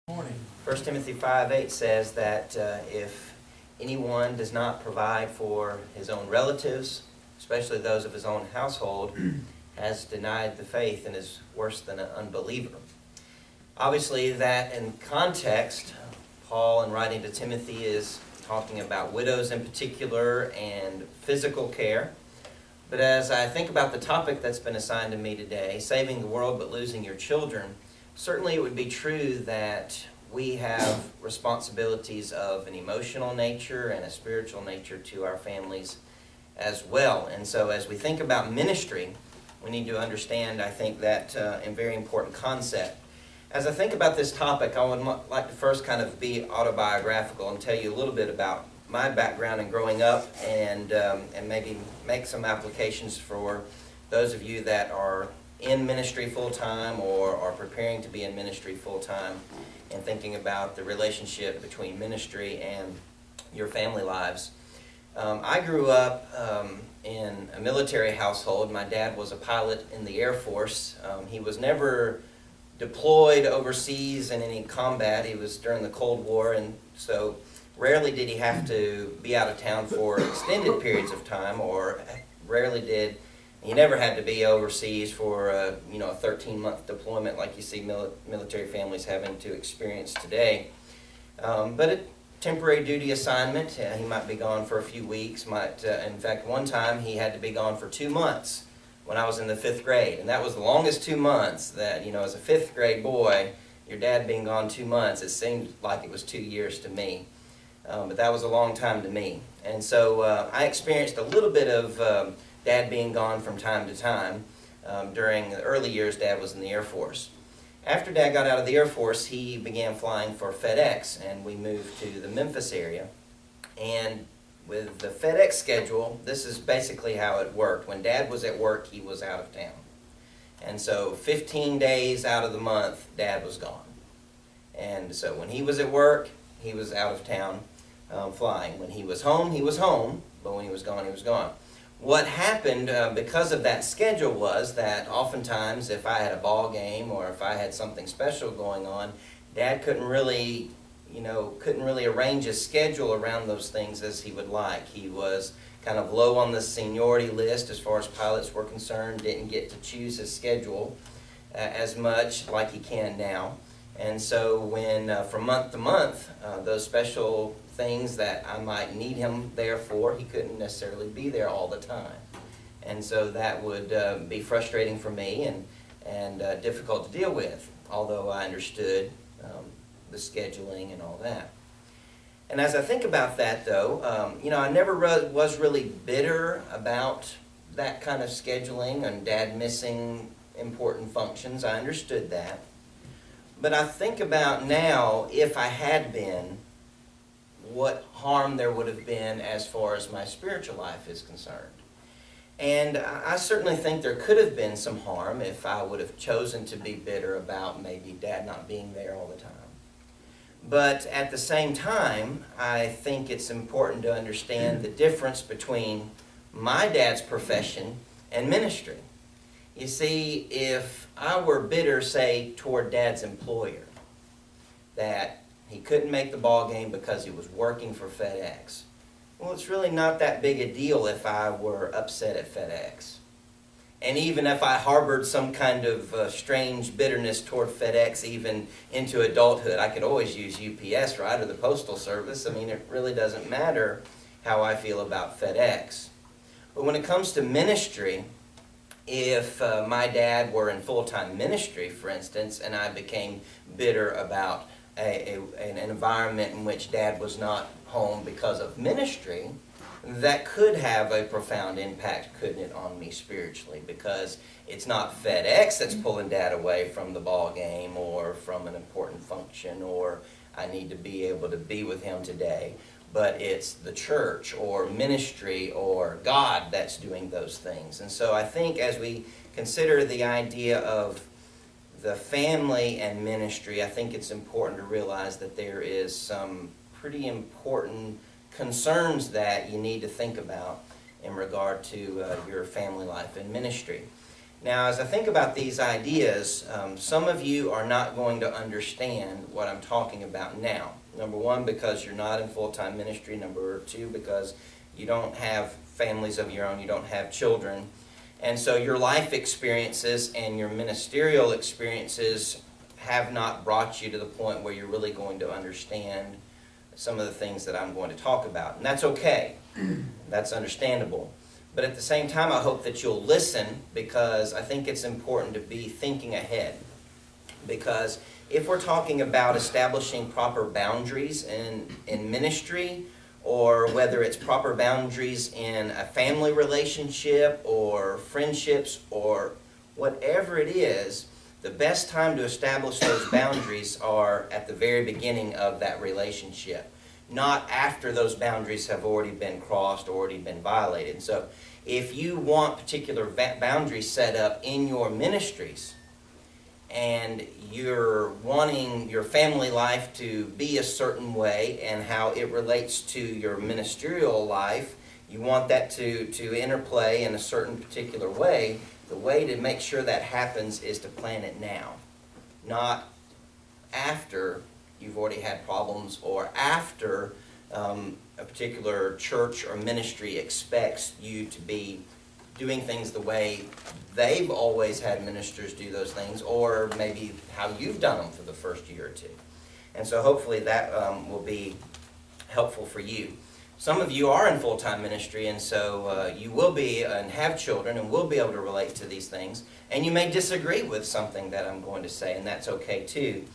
Morning. 1 Timothy 5:8 says that if anyone does not provide for his own relatives, especially those of his own household, has denied the faith and is worse than an unbeliever. Obviously, that in context, Paul, in writing to Timothy, is talking about widows in particular and physical care. But as I think about the topic that's been assigned to me today, saving the world but losing your children, certainly it would be true that we have responsibilities of an emotional nature and a spiritual nature to our families as well. And so as we think about ministry, we need to understand, I think, that a very important concept. As I think about this topic, I would like to first kind of be autobiographical and tell you a little bit about my background in growing up and maybe make some applications for those of you that are in ministry full-time or are preparing to be in ministry full-time and thinking about the relationship between ministry and your family lives. I grew up in a military household. My dad was a pilot in the Air Force. He was never deployed overseas in any combat. He was during the Cold War, and so rarely did he have to be out of town for extended periods of time, or he never had to be overseas for a 13-month deployment like you see military families having to experience today. But a temporary duty assignment, he might be gone for a few weeks. In fact, one time he had to be gone for 2 months when I was in the 5th grade. And that was the longest 2 months that, as a 5th grade boy, your dad being gone 2 months, it seemed like it was 2 years to me. But that was a long time to me. And so I experienced a little bit of Dad being gone from time to time. During the early years, Dad was in the Air Force. After Dad got out of the Air Force, he began flying for FedEx, and we moved to the Memphis area. And with the FedEx schedule, this is basically how it worked. When Dad was at work, he was out of town. And so 15 days out of the month, Dad was gone. And so when he was at work, he was out of town flying. When he was home, but when he was gone, he was gone. What happened because of that schedule was that oftentimes if I had a ball game or if I had something special going on, Dad couldn't really arrange his schedule around those things as he would like. He was kind of low on the seniority list as far as pilots were concerned, didn't get to choose his schedule as much like he can now. And so when from month to month, those special things that I might need him there for, he couldn't necessarily be there all the time. And so that would be frustrating for me and difficult to deal with, although I understood the scheduling and all that. And as I think about that, though, I never was really bitter about that kind of scheduling and Dad missing important functions. I understood that. But I think about now, if I had been, what harm there would have been as far as my spiritual life is concerned. And I certainly think there could have been some harm if I would have chosen to be bitter about maybe Dad not being there all the time. But at the same time, I think it's important to understand the difference between my dad's profession and ministry. You see, if I were bitter, say, toward Dad's employer, that he couldn't make the ball game because he was working for FedEx, well, it's really not that big a deal if I were upset at FedEx. And even if I harbored some kind of strange bitterness toward FedEx even into adulthood, I could always use UPS, right, or the Postal Service. I mean, it really doesn't matter how I feel about FedEx. But when it comes to ministry, if my dad were in full-time ministry, for instance, and I became bitter about an environment in which Dad was not home because of ministry, that could have a profound impact, couldn't it, on me spiritually, because it's not FedEx that's pulling Dad away from the ball game or from an important function, or I need to be able to be with him today, but it's the church or ministry or God that's doing those things. And so I think as we consider the idea of the family and ministry, I think it's important to realize that there is some pretty important concerns that you need to think about in regard to your family life and ministry. Now, as I think about these ideas, some of you are not going to understand what I'm talking about now. Number one, because you're not in full-time ministry. Number two, because you don't have families of your own, you don't have children. And so your life experiences and your ministerial experiences have not brought you to the point where you're really going to understand some of the things that I'm going to talk about. And that's okay. That's understandable. But at the same time, I hope that you'll listen, because I think it's important to be thinking ahead. Because if we're talking about establishing proper boundaries in ministry, or whether it's proper boundaries in a family relationship or friendships or whatever it is, the best time to establish those boundaries are at the very beginning of that relationship, not after those boundaries have already been crossed or already been violated. And so if you want particular boundaries set up in your ministries, and you're wanting your family life to be a certain way and how it relates to your ministerial life, you want that to interplay in a certain particular way, the way to make sure that happens is to plan it now, not after you've already had problems or after a particular church or ministry expects you to be doing things the way they've always had ministers do those things, or maybe how you've done them for the first year or two. And so hopefully that will be helpful for you. Some of you are in full-time ministry, and so you will be and have children and will be able to relate to these things. And you may disagree with something that I'm going to say, and that's okay too.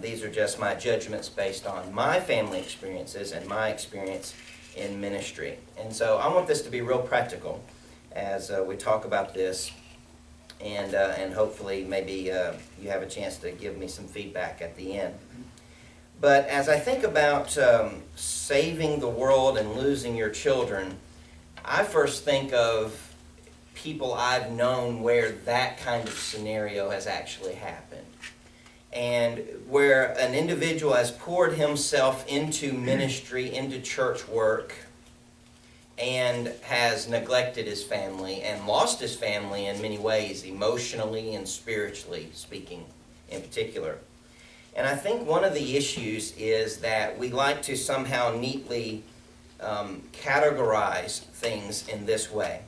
These are just my judgments based on my family experiences and my experience in ministry. And so I want this to be real practical as we talk about this, and hopefully maybe you have a chance to give me some feedback at the end. But as I think about saving the world and losing your children, I first think of people I've known where that kind of scenario has actually happened, and where an individual has poured himself into ministry, into church work, and has neglected his family and lost his family in many ways, emotionally and spiritually speaking in particular. And I think one of the issues is that we like to somehow neatly categorize things in this way.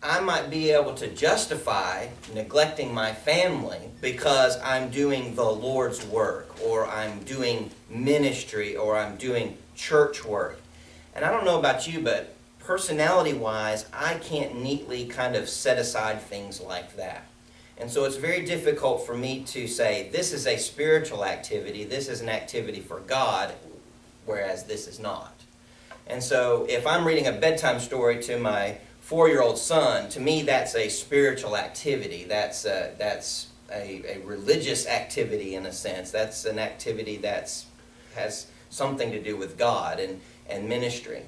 I might be able to justify neglecting my family because I'm doing the Lord's work, or I'm doing ministry, or I'm doing church work. And I don't know about you, but personality-wise, I can't neatly kind of set aside things like that. And so it's very difficult for me to say, this is a spiritual activity, this is an activity for God, whereas this is not. And so if I'm reading a bedtime story to my 4-year-old son, to me that's a spiritual activity. That's a religious activity in a sense. That's an activity that has something to do with God and ministry.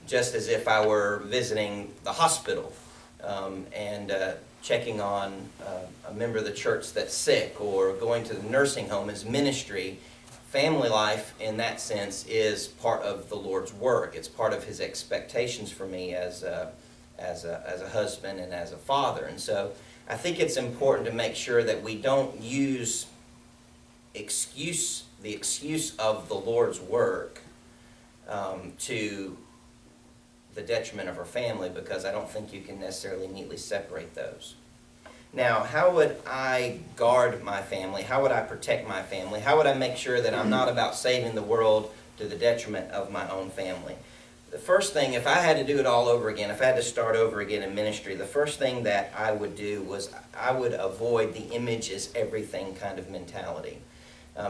Just as if I were visiting the hospital and checking on a member of the church that's sick, or going to the nursing home is ministry. Family life in that sense is part of the Lord's work. It's part of His expectations for me as a husband and as a father. And so I think it's important to make sure that we don't use the excuse of the Lord's work to the detriment of our family, because I don't think you can necessarily neatly separate those. Now, how would I guard my family? How would I protect my family? How would I make sure that I'm not about saving the world to the detriment of my own family? The first thing, if I had to do it all over again, if I had to start over again in ministry, the first thing that I would do was I would avoid the image is everything kind of mentality.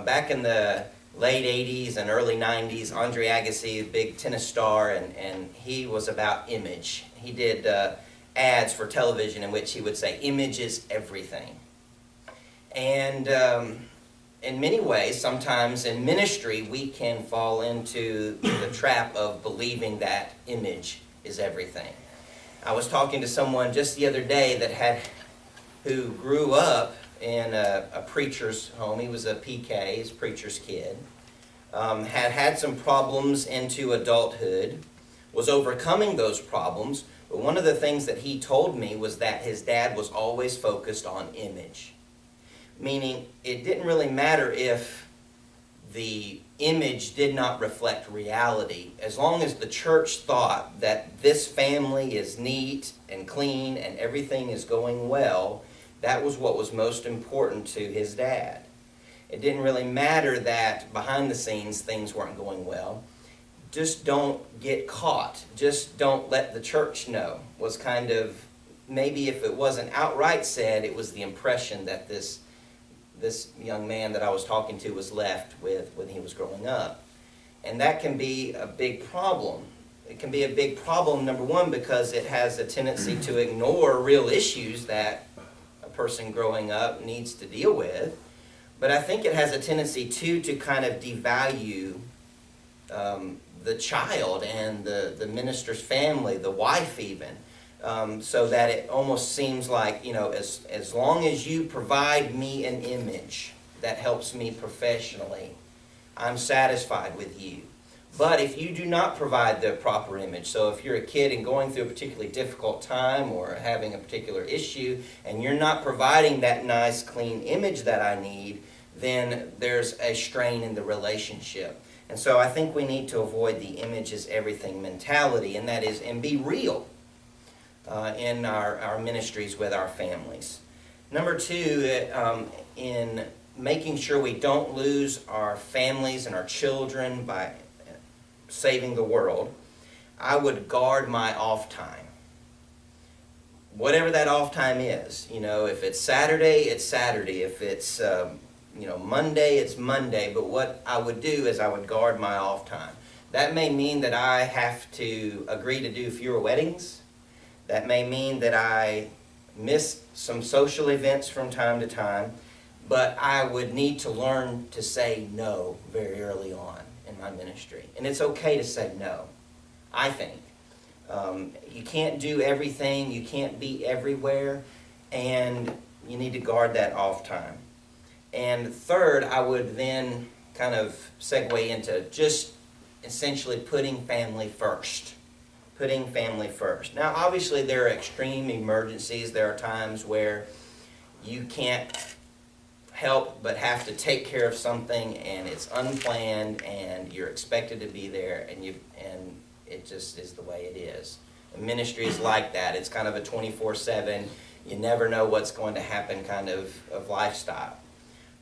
Back in the late 80s and early 90s, Andre Agassi, a big tennis star, and he was about image. He did ads for television in which he would say, image is everything. And in many ways, sometimes in ministry, we can fall into the trap of believing that image is everything. I was talking to someone just the other day who grew up in a preacher's home. He was a PK, his preacher's kid. Had some problems into adulthood, was overcoming those problems, But one of the things that he told me was that his dad was always focused on image. Meaning, it didn't really matter if the image did not reflect reality. As long as the church thought that this family is neat and clean and everything is going well, that was what was most important to his dad. It didn't really matter that behind the scenes things weren't going well. Just don't get caught. Just don't let the church know, was kind of, maybe if it wasn't outright said, it was the impression that this young man that I was talking to was left with when he was growing up. And that can be a big problem. It can be a big problem, number one, because it has a tendency to ignore real issues that a person growing up needs to deal with. But I think it has a tendency, too, to kind of devalue the child and the minister's family, the wife even, so that it almost seems like, as long as you provide me an image that helps me professionally, I'm satisfied with you. But if you do not provide the proper image, so if you're a kid and going through a particularly difficult time or having a particular issue, and you're not providing that nice, clean image that I need, then there's a strain in the relationship. And so I think we need to avoid the image is everything mentality, and that is, and be real in our ministries with our families. Number two, in making sure we don't lose our families and our children by saving the world, I would guard my off time. Whatever that off time is, if it's Saturday, it's Saturday. If it's Monday, it's Monday. But what I would do is I would guard my off time. That may mean that I have to agree to do fewer weddings. That may mean that I miss some social events from time to time. But I would need to learn to say no very early on in my ministry. And it's okay to say no, I think. You can't do everything. You can't be everywhere. And you need to guard that off time. And third, I would then kind of segue into just essentially putting family first. Putting family first. Now, obviously, there are extreme emergencies. There are times where you can't help but have to take care of something, and it's unplanned, and you're expected to be there, and it just is the way it is. The ministry is like that. It's kind of a 24/7, you never know what's going to happen kind of lifestyle.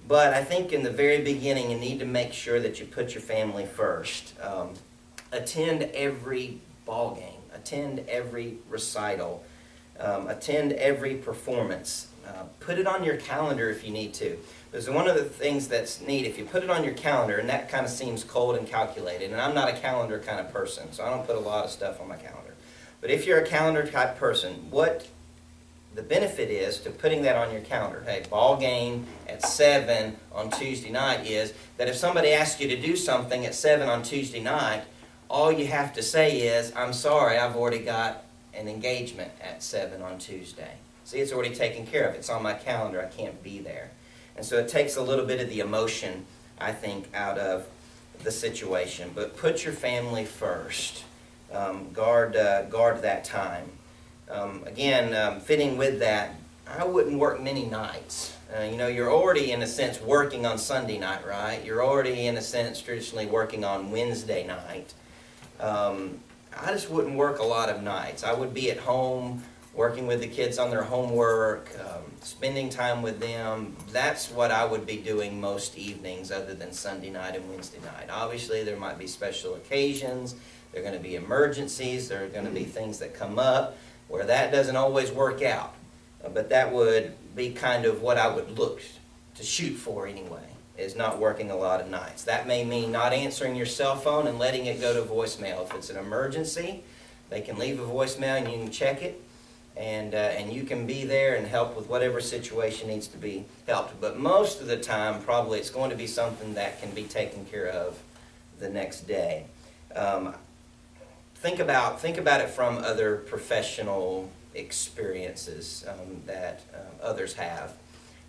But I think in the very beginning, you need to make sure that you put your family first. Attend every ball game. Attend every recital. Attend every performance. Put it on your calendar if you need to. Because one of the things that's neat, if you put it on your calendar, and that kind of seems cold and calculated, and I'm not a calendar kind of person, so I don't put a lot of stuff on my calendar. But if you're a calendar type person, what the benefit is to putting that on your calendar, hey, ball game at 7 on Tuesday night, is that if somebody asks you to do something at 7 on Tuesday night, all you have to say is, I'm sorry, I've already got an engagement at 7 on Tuesday. See, it's already taken care of. It's on my calendar. I can't be there. And so it takes a little bit of the emotion, I think, out of the situation. But put your family first. Guard that time. Again, fitting with that, I wouldn't work many nights. You're already, in a sense, working on Sunday night, right? You're already, in a sense, traditionally working on Wednesday night. I just wouldn't work a lot of nights. I would be at home working with the kids on their homework, spending time with them. That's what I would be doing most evenings other than Sunday night and Wednesday night. Obviously, there might be special occasions. There are going to be emergencies. There are going to be things that come up where that doesn't always work out. But that would be kind of what I would look to shoot for anyway, is not working a lot of nights. That may mean not answering your cell phone and letting it go to voicemail. If it's an emergency, they can leave a voicemail and you can check it. And you can be there and help with whatever situation needs to be helped. But most of the time, probably it's going to be something that can be taken care of the next day. Think about it from other professional experiences that others have.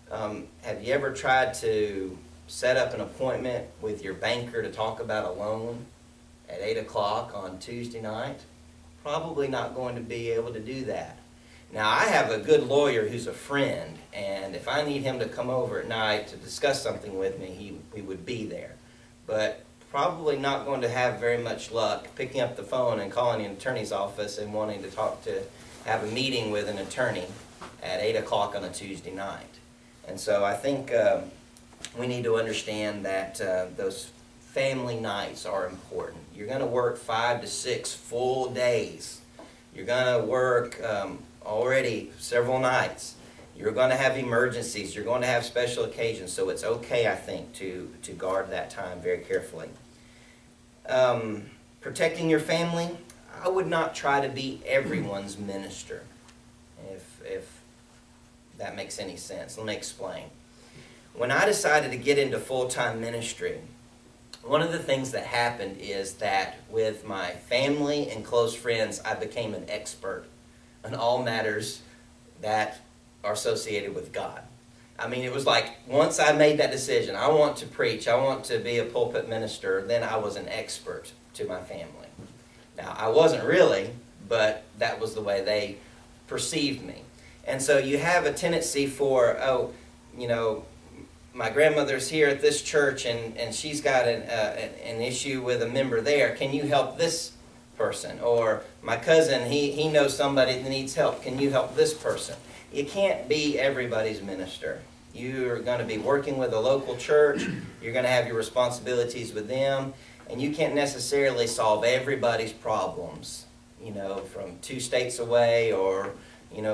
Have you ever tried to set up an appointment with your banker to talk about a loan at 8 o'clock on Tuesday night? probably not going to be able to do that. Now, I have a good lawyer who's a friend, and if I need him to come over at night to discuss something with me, he would be there. But probably not going to have very much luck picking up the phone and calling an attorney's office and wanting to have a meeting with an attorney at 8 o'clock on a Tuesday night. And so I think we need to understand that those family nights are important. You're going to work 5 to 6 full days. You're going to work already several nights. You're going to have emergencies. You're going to have special occasions. So it's okay, I think, to guard that time very carefully. Protecting your family, I would not try to be everyone's minister, if that makes any sense. Let me explain. When I decided to get into full-time ministry, one of the things that happened is that with my family and close friends, I became an expert on all matters that are associated with God. I mean, it was like once I made that decision, I want to preach, I want to be a pulpit minister, then I was an expert to my family. Now, I wasn't really, but that was the way they perceived me. And so you have a tendency for, my grandmother's here at this church and she's got an issue with a member there. Can you help this person? Or my cousin, he knows somebody that needs help. Can you help this person? You can't be everybody's minister. You're going to be working with a local church. You're going to have your responsibilities with them. And you can't necessarily solve everybody's problems, from 2 states away or,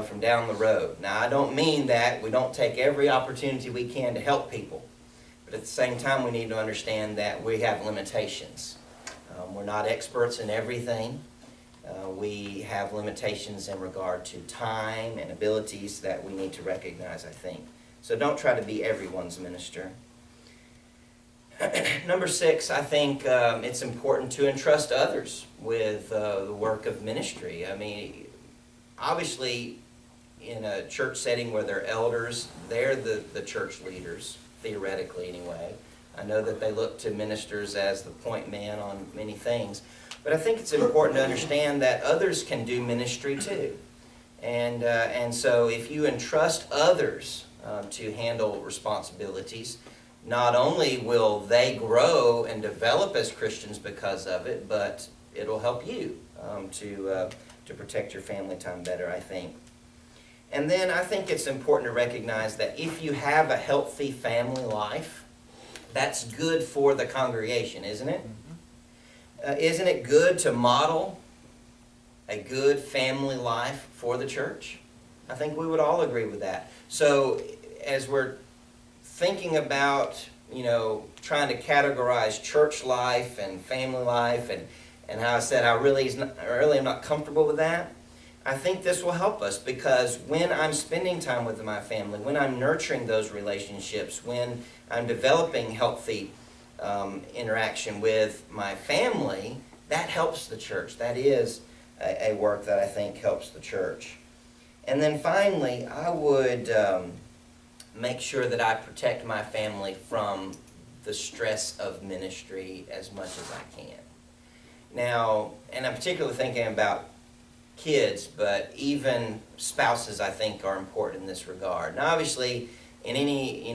from down the road. Now, I don't mean that we don't take every opportunity we can to help people. But at the same time, we need to understand that we have limitations. We're not experts in everything. We have limitations in regard to time and abilities that we need to recognize, I think. So don't try to be everyone's minister. Number 6, I think it's important to entrust others with the work of ministry. I mean, obviously, in a church setting where they're elders, they're the church leaders, theoretically anyway. I know that they look to ministers as the point man on many things. But I think it's important to understand that others can do ministry too. And so if you entrust others to handle responsibilities, not only will they grow and develop as Christians because of it, but it'll help you to protect your family time better, I think. And then I think it's important to recognize that if you have a healthy family life, that's good for the congregation, isn't it? Isn't it good to model a good family life for the church? I think we would all agree with that. So as we're thinking about, trying to categorize church life and family life and how I said I really am not comfortable with that, I think this will help us, because when I'm spending time with my family, when I'm nurturing those relationships, when I'm developing healthy interaction with my family, that helps the church. That is a work that I think helps the church. And then finally, I would make sure that I protect my family from the stress of ministry as much as I can. Now, and I'm particularly thinking about kids, but even spouses, I think, are important in this regard. Now, obviously, in any,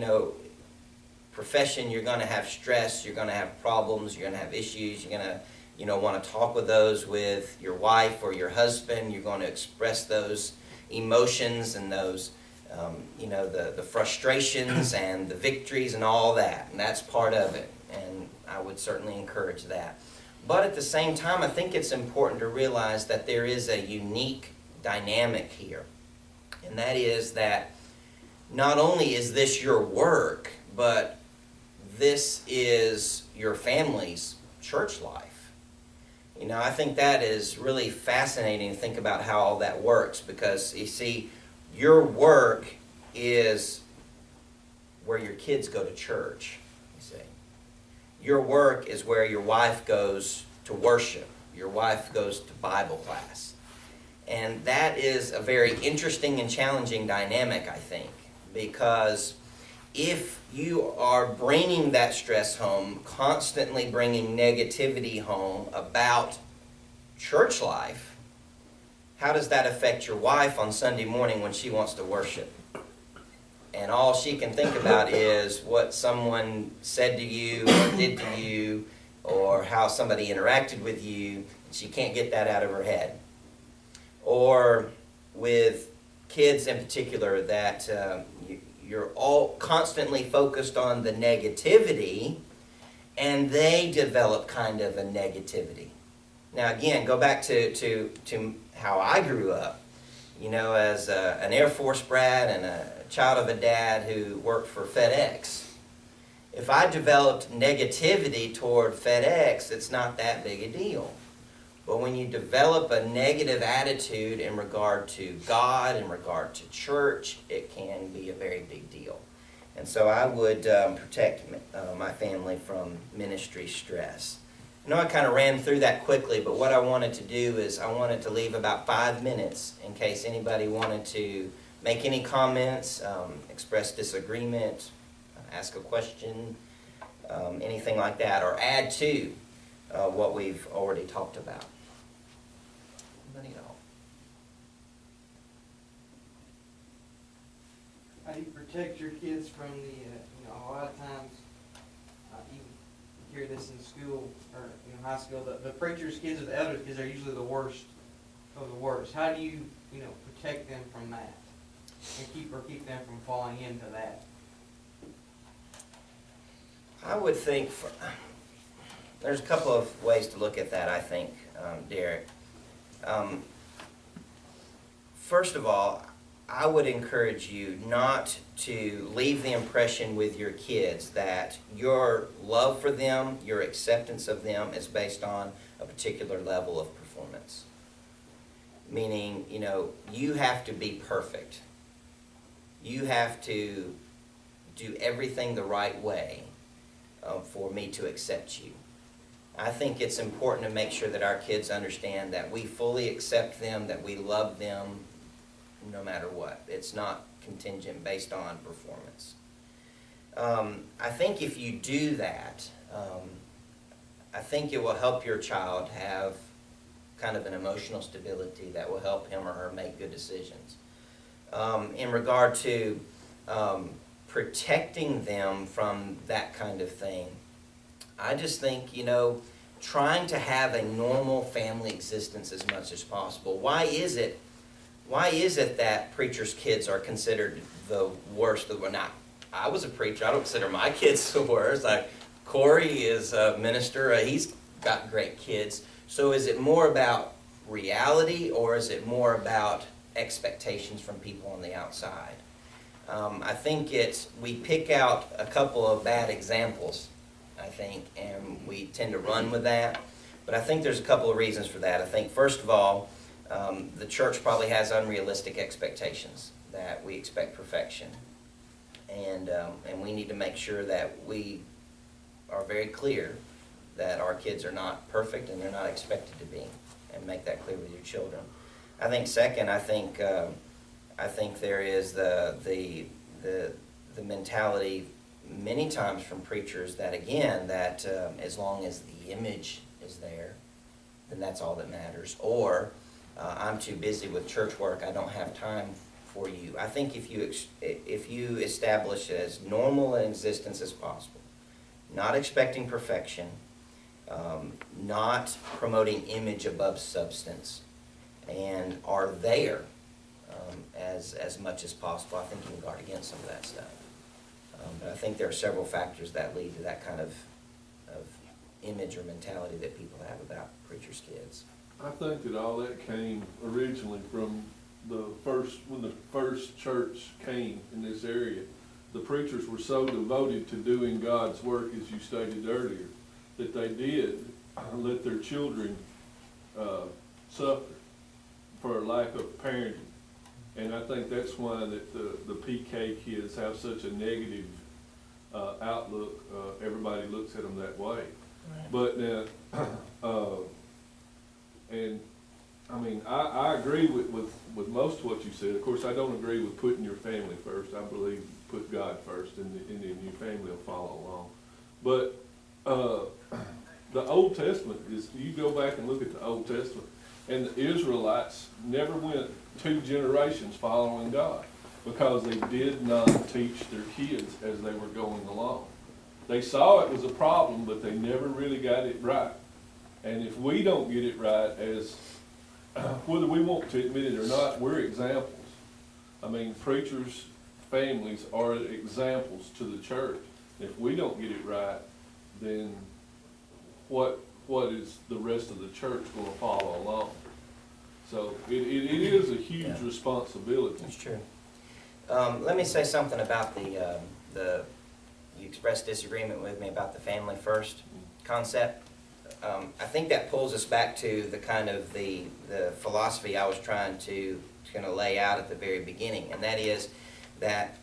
profession, you're going to have stress, you're going to have problems, you're going to have issues, you're going to, want to talk with those with your wife or your husband. You're going to express those emotions and those, the frustrations and the victories and all that. And that's part of it. And I would certainly encourage that. But at the same time, I think it's important to realize that there is a unique dynamic here. And that is that not only is this your work, but this is your family's church life. I think that is really fascinating to think about how all that works, because, you see, your work is where your kids go to church, you see. Your work is where your wife goes to worship. Your wife goes to Bible class. And that is a very interesting and challenging dynamic, I think, because if you are bringing that stress home, constantly bringing negativity home about church life, how does that affect your wife on Sunday morning when she wants to worship? And all she can think about is what someone said to you or did to you, or how somebody interacted with you. She can't get that out of her head. Or with kids in particular, that you're all constantly focused on the negativity, and they develop kind of a negativity. Now again, go back to how I grew up, as an Air Force brat and a child of a dad who worked for FedEx. If I developed negativity toward FedEx, it's not that big a deal. But when you develop a negative attitude in regard to God, in regard to church, it can be a very big deal. And so I would protect my family from ministry stress. I know I kind of ran through that quickly, but what I wanted to do is I wanted to leave about 5 minutes in case anybody wanted to make any comments, express disagreement, ask a question, anything like that, or add to what we've already talked about. Anybody at all? How do you protect your kids from the, a lot of times, you hear this in school or high school, the preacher's kids or the elders' kids are usually the worst of the worst. How do you, protect them from that and keep them from falling into that? I would think there's a couple of ways to look at that, I think, Derek. First of all, I would encourage you not to leave the impression with your kids that your love for them, your acceptance of them is based on a particular level of performance. Meaning, you have to be perfect. You have to do everything the right way for me to accept you. I think it's important to make sure that our kids understand that we fully accept them, that we love them no matter what. It's not contingent based on performance. I think if you do that, I think it will help your child have kind of an emotional stability that will help him or her make good decisions. In regard to protecting them from that kind of thing, I just think, trying to have a normal family existence as much as possible. Why is it that preachers' kids are considered the worst? Now, I was a preacher. I don't consider my kids the worst. Like Corey is a minister. He's got great kids. So is it more about reality, or is it more about expectations from people on the outside? I think we pick out a couple of bad examples, I think, and we tend to run with that. But I think there's a couple of reasons for that. I think, first of all, the church probably has unrealistic expectations, that we expect perfection. And we need to make sure that we are very clear that our kids are not perfect and they're not expected to be, and make that clear with your children. I think second, I think there is the mentality many times from preachers that, again, that as long as the image is there, then that's all that matters. Or I'm too busy with church work, I don't have time for you. I think if you establish as normal an existence as possible, not expecting perfection, not promoting image above substance, and are there as much as possible, I think you can guard against some of that stuff. But I think there are several factors that lead to that kind of image or mentality that people have about preachers' kids. I think that all that came originally from when the first church came in this area. The preachers were so devoted to doing God's work, as you stated earlier, that they did let their children suffer for lack of parenting. And I think that's why that the PK kids have such a negative outlook. Everybody looks at them that way. Right. But now, and I mean, I agree with most of what you said. Of course, I don't agree with putting your family first. I believe put God first, and then your family will follow along. But the Old Testament is, you go back and look at the Old Testament, And the Israelites never went 2 generations following God because they did not teach their kids as they were going along. They saw it was a problem, but they never really got it right. And if we don't get it right, as whether we want to admit it or not, we're examples. I mean, preachers' families are examples to the church. If we don't get it right, then what is the rest of the church going to follow along? So it is a huge Yeah. responsibility. That's true. Let me say something about you expressed disagreement with me about the family first concept. I think that pulls us back to the kind of the philosophy I was trying to kind of lay out at the very beginning, and that is that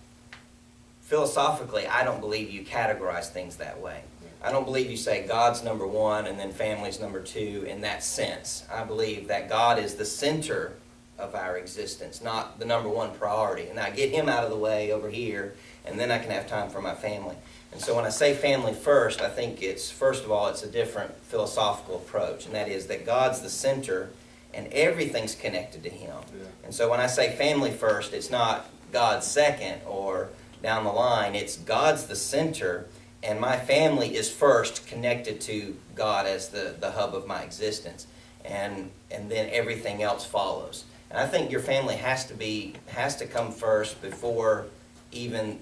philosophically, I don't believe you categorize things that way. I don't believe you say God's number one and then family's number two in that sense. I believe that God is the center of our existence, not the number one priority. And I get Him out of the way over here, and then I can have time for my family. And so when I say family first, I think it's, first of all, it's a different philosophical approach, and that is that God's the center and everything's connected to Him. Yeah. And so when I say family first, it's not God's second or down the line. It's God's the center, and my family is first connected to God as the hub of my existence. And then everything else follows. And I think your family has to come first before even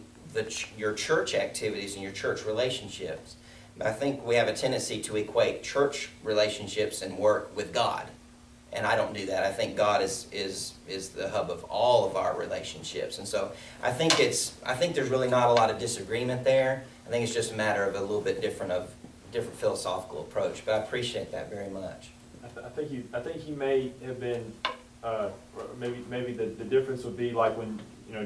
your church activities and your church relationships. But I think we have a tendency to equate church relationships and work with God. And I don't do that. I think God is the hub of all of our relationships. And so I think there's really not a lot of disagreement there. I think it's just a matter of a little bit different philosophical approach. But I appreciate that very much. I think he may have been maybe the difference would be like when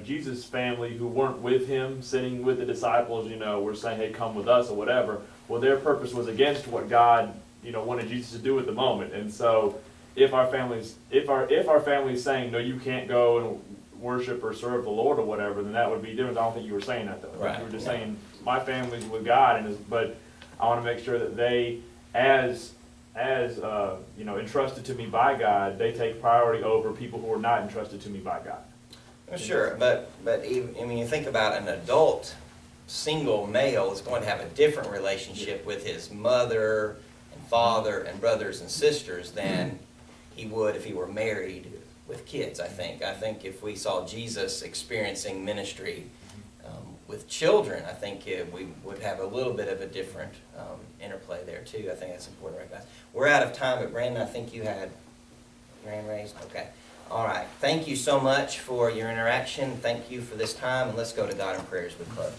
Jesus' family who weren't with him, sitting with the disciples, were saying, "Hey, come with us" or whatever. Well, their purpose was against what God wanted Jesus to do at the moment, and so. If our family's saying, "No, you can't go and worship or serve the Lord" or whatever, then that would be different. I don't think you were saying that though. Right. You were just saying my family's with God, but I want to make sure that they, as entrusted to me by God, they take priority over people who are not entrusted to me by God. Well, sure, but even, you think about an adult single male is going to have a different relationship with his mother and father and brothers and sisters than he would if he were married with kids, I think. I think if we saw Jesus experiencing ministry with children, I think we would have a little bit of a different interplay there too. I think that's important to recognize. We're out of time, but Brandon, I think you had your hand raised. Okay. All right. Thank you so much for your interaction. Thank you for this time, and let's go to God in prayer as we close.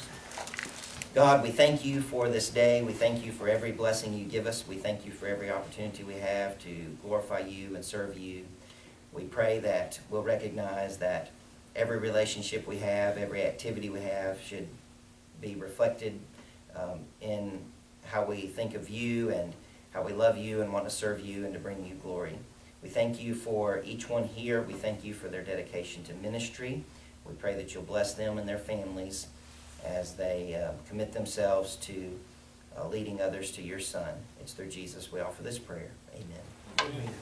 God, we thank you for this day. We thank you for every blessing you give us. We thank you for every opportunity we have to glorify you and serve you. We pray that we'll recognize that every relationship we have, every activity we have should be reflected in how we think of you and how we love you and want to serve you and to bring you glory. We thank you for each one here. We thank you for their dedication to ministry. We pray that you'll bless them and their families as they commit themselves to leading others to your Son. It's through Jesus we offer this prayer. Amen. Amen.